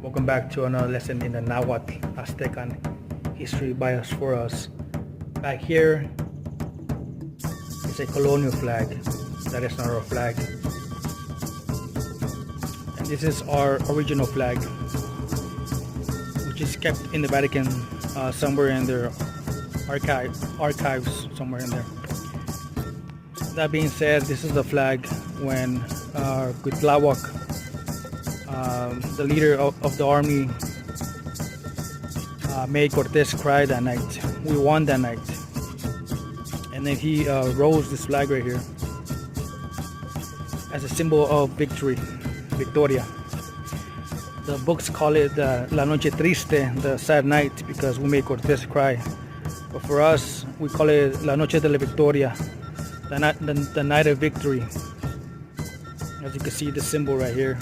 Welcome back to another lesson in the Nahuatl Aztecan history bias for us. Back here is a colonial flag. That is not our flag. And this is our original flag, which is kept in the Vatican somewhere in their archives somewhere in there. That being said, this is the flag when Cuitlahuac, the leader of the army, made Cortés cry that night. We won that night. And then he rose this flag right here as a symbol of victory, Victoria. The books call it La Noche Triste, the sad night, because we made Cortés cry. But for us, we call it La Noche de la Victoria, the night of victory. As you can see, the symbol right here.